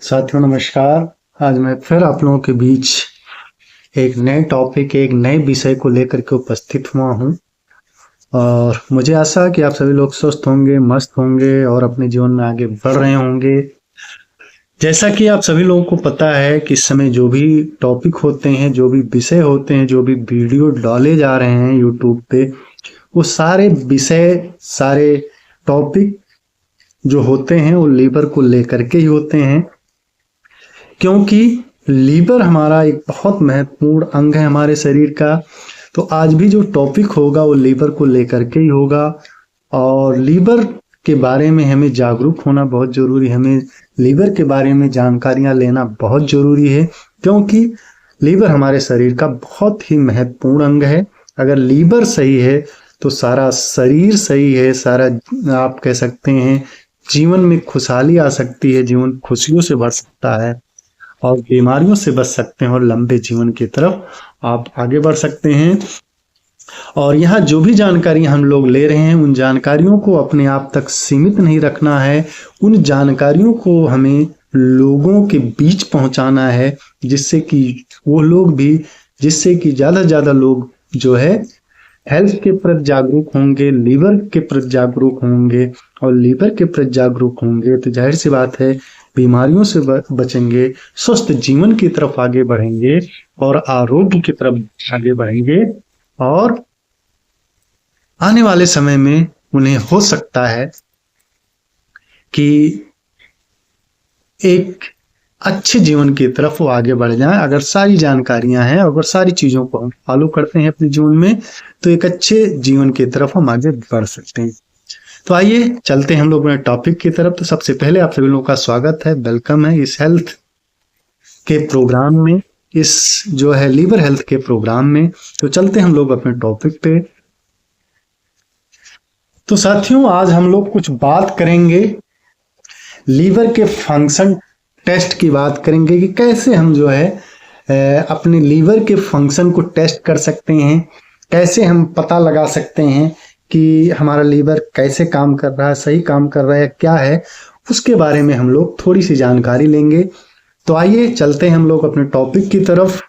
साथियों नमस्कार। आज मैं फिर आप लोगों के बीच एक नए टॉपिक एक नए विषय को लेकर के उपस्थित हुआ हूं और मुझे आशा है कि आप सभी लोग स्वस्थ होंगे, मस्त होंगे और अपने जीवन में आगे बढ़ रहे होंगे। जैसा कि आप सभी लोगों को पता है कि इस समय जो भी टॉपिक होते हैं, जो भी विषय होते हैं, जो भी वीडियो डाले जा रहे हैं यूट्यूब पे, वो सारे विषय, सारे टॉपिक जो होते हैं वो लीवर को लेकर के ही होते हैं, क्योंकि लीवर हमारा एक बहुत महत्वपूर्ण अंग है हमारे शरीर का। तो आज भी जो टॉपिक होगा वो लीवर को लेकर के ही होगा और लीवर के बारे में हमें जागरूक होना बहुत जरूरी है। हमें लीवर के बारे में जानकारियां लेना बहुत जरूरी है, क्योंकि लीवर हमारे शरीर का बहुत ही महत्वपूर्ण अंग है। अगर लीवर सही है तो सारा शरीर सही है, सारा आप कह सकते हैं जीवन में खुशहाली आ सकती है, जीवन खुशियों से भर सकता है और बीमारियों से बच सकते हैं और लंबे जीवन की तरफ आप आगे बढ़ सकते हैं। और यहाँ जो भी जानकारी हम लोग ले रहे हैं उन जानकारियों को अपने आप तक सीमित नहीं रखना है, उन जानकारियों को हमें लोगों के बीच पहुंचाना है, जिससे कि वो लोग भी, जिससे कि ज्यादा से ज्यादा लोग जो है हेल्थ के प्रति जागरूक होंगे, लीवर के प्रति जागरूक होंगे और लीवर के प्रति जागरूक होंगे तो जाहिर सी बात है बीमारियों से बचेंगे, स्वस्थ जीवन की तरफ आगे बढ़ेंगे और आरोग्य की तरफ आगे बढ़ेंगे और आने वाले समय में उन्हें हो सकता है कि एक अच्छे जीवन की तरफ वो आगे बढ़ जाएं। अगर सारी जानकारियां हैं, अगर सारी चीजों को हम फॉलो करते हैं अपने जीवन में तो एक अच्छे जीवन की तरफ हम आगे बढ़ सकते हैं। तो आइए चलते हैं हम लोग अपने टॉपिक की तरफ। तो सबसे पहले आप सभी लोगों का स्वागत है, वेलकम है इस हेल्थ के प्रोग्राम में, इस जो है लीवर हेल्थ के प्रोग्राम में। तो चलते हैं हम लोग अपने टॉपिक पे। तो साथियों आज हम लोग कुछ बात करेंगे लीवर के फंक्शन टेस्ट की बात करेंगे कि कैसे हम जो है अपने लीवर के फंक्शन को टेस्ट कर सकते हैं, कैसे हम पता लगा सकते हैं कि हमारा लीवर कैसे काम कर रहा है, सही काम कर रहा है क्या है, उसके बारे में हम लोग थोड़ी सी जानकारी लेंगे। तो आइए चलते हैं हम लोग अपने टॉपिक की तरफ।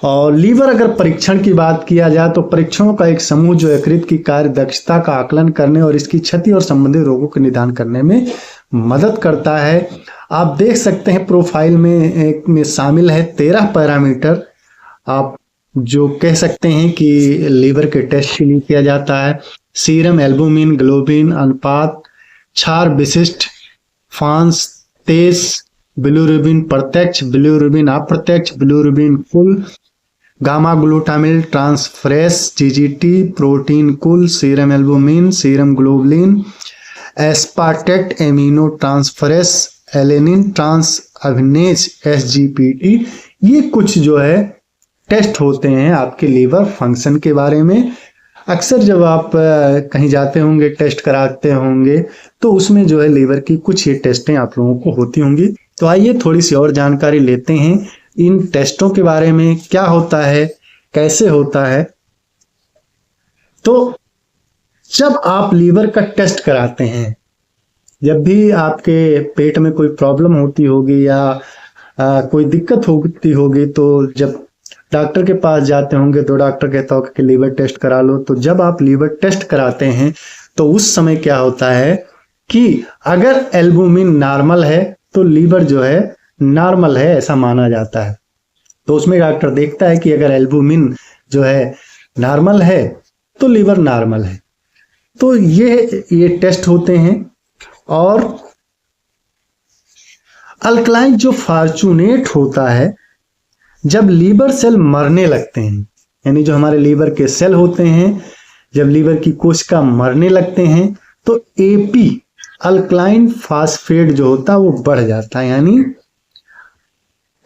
और लीवर अगर परीक्षण की बात किया जाए तो परीक्षणों का एक समूह जो यकृत की कार्य दक्षता का आकलन करने और इसकी क्षति और संबंधित रोगों के निदान करने में मदद करता है। आप देख सकते हैं प्रोफाइल में एक में शामिल है 13 पैरामीटर, आप जो कह सकते हैं कि लीवर के टेस्ट के लिए किया जाता है। सीरम एल्बुमिन ग्लोबिन अनुपात, क्षार विशिष्ट, फांस, तेज, बिलिरुबिन प्रत्यक्ष, बिलिरुबिन अप्रत्यक्ष, बिलिरुबिन कुल, gamma glutamyl transferase, GGT, protein कुल, serum albumin, serum globulin, aspartate amino transferase, alanine transaminase SGPT. ये कुछ जो है टेस्ट होते हैं आपके लीवर फंक्शन के बारे में। अक्सर जब आप कहीं जाते होंगे, टेस्ट कराते होंगे, तो उसमें जो है लीवर की कुछ ये टेस्टें आप लोगों को होती होंगी। तो आइए थोड़ी सी और जानकारी लेते हैं इन टेस्टों के बारे में, क्या होता है, कैसे होता है। तो जब आप लीवर का टेस्ट कराते हैं, जब भी आपके पेट में कोई प्रॉब्लम होती होगी या कोई दिक्कत होती होगी, तो जब डॉक्टर के पास जाते होंगे तो डॉक्टर कहता होगा कि लीवर टेस्ट करा लो। तो जब आप लीवर टेस्ट कराते हैं तो उस समय क्या होता है कि अगर एल्बुमिन नॉर्मल है तो लीवर जो है नॉर्मल है ऐसा माना जाता है। तो उसमें डॉक्टर देखता है कि अगर एल्बुमिन जो है नॉर्मल है तो लीवर नॉर्मल है। तो ये टेस्ट होते हैं। और अल्कलाइन जो फॉर्चूनेट होता है, जब लीवर सेल मरने लगते हैं, यानी जो हमारे लीवर के सेल होते हैं जब लीवर की कोशिका मरने लगते हैं तो एपी अल्कलाइन फास्फेट जो होता है वो बढ़ जाता है। यानी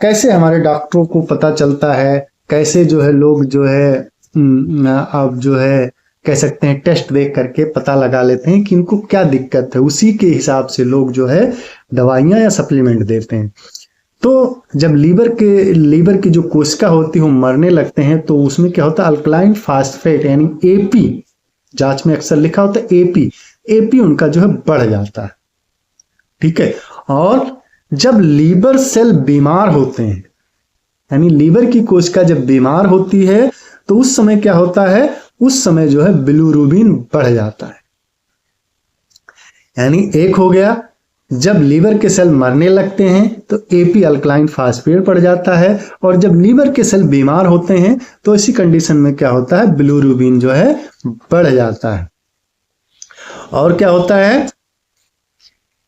कैसे हमारे डॉक्टरों को पता चलता है, कैसे जो है लोग जो है अब जो है कह सकते हैं टेस्ट देख करके पता लगा लेते हैं कि इनको क्या दिक्कत है, उसी के हिसाब से लोग जो है दवाइयां या सप्लीमेंट देते हैं। तो जब लीवर की जो कोशिका होती है वो मरने लगते हैं तो उसमें क्या होता है, अल्कलाइन फास्फेट यानी एपी, जांच में अक्सर लिखा होता है एपी उनका जो है बढ़ जाता है। ठीक है। और जब लीवर सेल बीमार होते हैं, यानी लीवर की कोशिका जब बीमार होती है तो उस समय क्या होता है, उस समय जो है बिलिरुबिन बढ़ जाता है। यानी एक हो गया जब लीवर के सेल मरने लगते हैं तो एपी अल्कलाइन फास्फेट बढ़ जाता है, और जब लीवर के सेल बीमार होते हैं तो इसी कंडीशन में क्या होता है, बिलिरुबिन जो है बढ़ जाता है। और क्या होता है,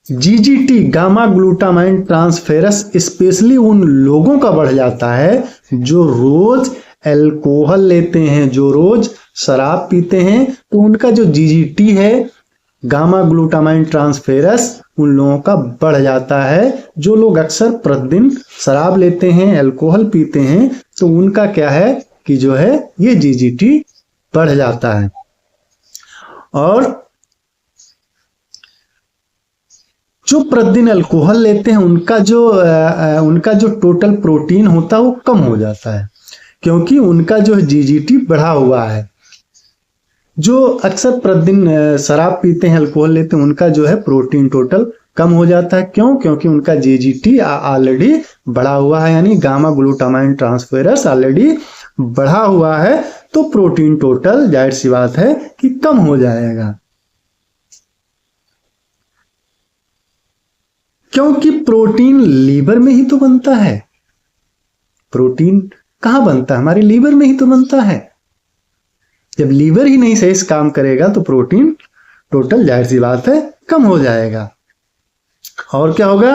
जीजीटी गामा ग्लूटामाइन ट्रांसफेरस स्पेशली उन लोगों का बढ़ जाता है जो रोज अल्कोहल लेते हैं, जो रोज शराब पीते हैं, तो उनका जो जीजीटी है गामा ग्लूटामाइन ट्रांसफेरस उन लोगों का बढ़ जाता है। जो लोग अक्सर प्रतिदिन शराब लेते हैं, अल्कोहल पीते हैं, तो उनका क्या है कि जो है ये जीजीटी बढ़ जाता है। और जो प्रतिदिन अल्कोहल लेते हैं उनका जो टोटल प्रोटीन होता है वो कम हो जाता है, क्योंकि उनका जो जीजीटी बढ़ा हुआ है। जो अक्सर प्रतिदिन शराब पीते हैं, अल्कोहल लेते हैं, उनका जो है प्रोटीन टोटल कम हो जाता है। क्यों? क्योंकि उनका जीजीटी ऑलरेडी बढ़ा हुआ है, यानी गामा ग्लूटामाइन ट्रांसफेरस ऑलरेडी बढ़ा हुआ है, तो प्रोटीन टोटल जाहिर सी बात है कि कम हो जाएगा। क्योंकि प्रोटीन लीवर में ही तो बनता है। प्रोटीन कहां बनता है? हमारे लीवर में ही तो बनता है। जब लीवर ही नहीं सही से काम करेगा तो प्रोटीन टोटल जाहिर सी बात है कम हो जाएगा। और क्या होगा,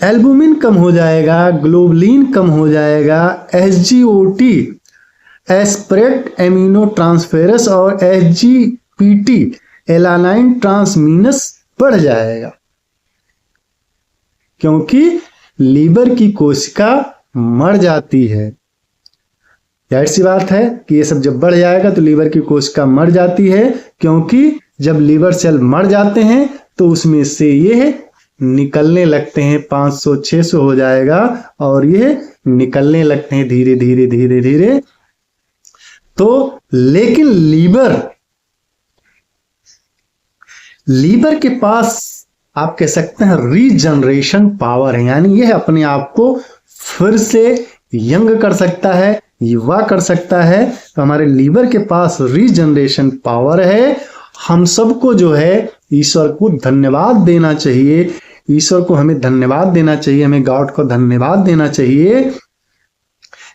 एल्बुमिन कम हो जाएगा, ग्लोबुलिन कम हो जाएगा, एसजीओटी एस्परेट एमिनो ट्रांसफेरस और एसजीपीटी एलानाइन ट्रांसमीनस बढ़ जाएगा। क्योंकि लीवर की कोशिका मर जाती है। जाहिर सी बात है कि ये सब जब बढ़ जाएगा तो लीवर की कोशिका मर जाती है, क्योंकि जब लीवर सेल मर जाते हैं तो उसमें से ये निकलने लगते हैं, 500-600 हो जाएगा, और ये निकलने लगते हैं धीरे धीरे धीरे धीरे। तो लेकिन लीवर के पास आप कह सकते हैं रीजनरेशन पावर है, यानी यह अपने आप को फिर से यंग कर सकता है, युवा कर सकता है। तो हमारे लीवर के पास रीजनरेशन पावर है। हम सबको जो है ईश्वर को धन्यवाद देना चाहिए, ईश्वर को हमें धन्यवाद देना चाहिए, हमें गॉड को धन्यवाद देना चाहिए,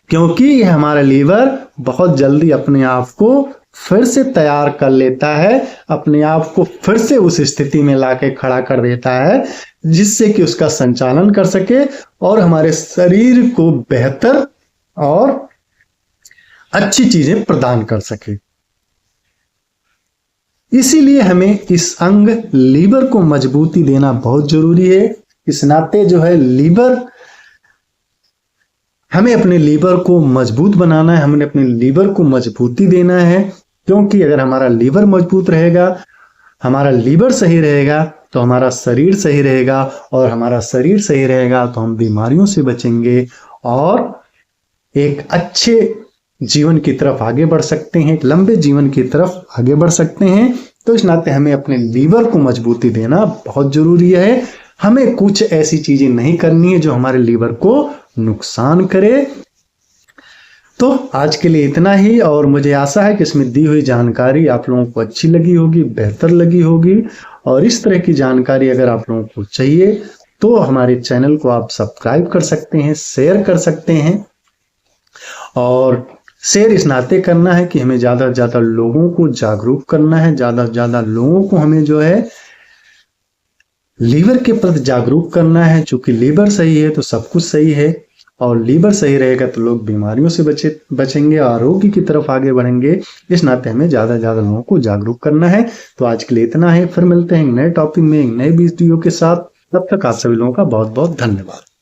क्योंकि यह हमारा लीवर बहुत जल्दी अपने आप को फिर से तैयार कर लेता है, अपने आप को फिर से उस स्थिति में लाके खड़ा कर देता है जिससे कि उसका संचालन कर सके और हमारे शरीर को बेहतर और अच्छी चीजें प्रदान कर सके। इसीलिए हमें इस अंग लीवर को मजबूती देना बहुत जरूरी है। इस नाते जो है हमें अपने लीवर को मजबूत बनाना है, हमें अपने लीवर को मजबूती देना है, क्योंकि अगर हमारा लीवर मजबूत रहेगा, हमारा लीवर सही रहेगा तो हमारा शरीर सही रहेगा, और हमारा शरीर सही रहेगा तो हम बीमारियों से बचेंगे और एक अच्छे जीवन की तरफ आगे बढ़ सकते हैं, एक लंबे जीवन की तरफ आगे बढ़ सकते हैं। तो इस नाते हमें अपने लीवर को मजबूती देना बहुत जरूरी है। हमें कुछ ऐसी चीजें नहीं करनी है जो हमारे लीवर को नुकसान करे। तो आज के लिए इतना ही, और मुझे आशा है कि इसमें दी हुई जानकारी आप लोगों को अच्छी लगी होगी, बेहतर लगी होगी। और इस तरह की जानकारी अगर आप लोगों को चाहिए तो हमारे चैनल को आप सब्सक्राइब कर सकते हैं, शेयर कर सकते हैं। और शेयर इस नाते करना है कि हमें ज्यादा से ज्यादा लोगों को जागरूक करना है, ज्यादा से ज्यादा लोगों को हमें जो है लीवर के प्रति जागरूक करना है। चूंकि लीवर सही है तो सब कुछ सही है, और लीवर सही रहेगा तो लोग बीमारियों से बचेंगे, आरोग्य की तरफ आगे बढ़ेंगे। इस नाते हमें ज्यादा से ज्यादा लोगों को जागरूक करना है। तो आज के लिए इतना है, फिर मिलते हैं एक नए टॉपिक में, एक नए वीडियो के साथ। तब तक आप सभी लोगों का बहुत बहुत धन्यवाद।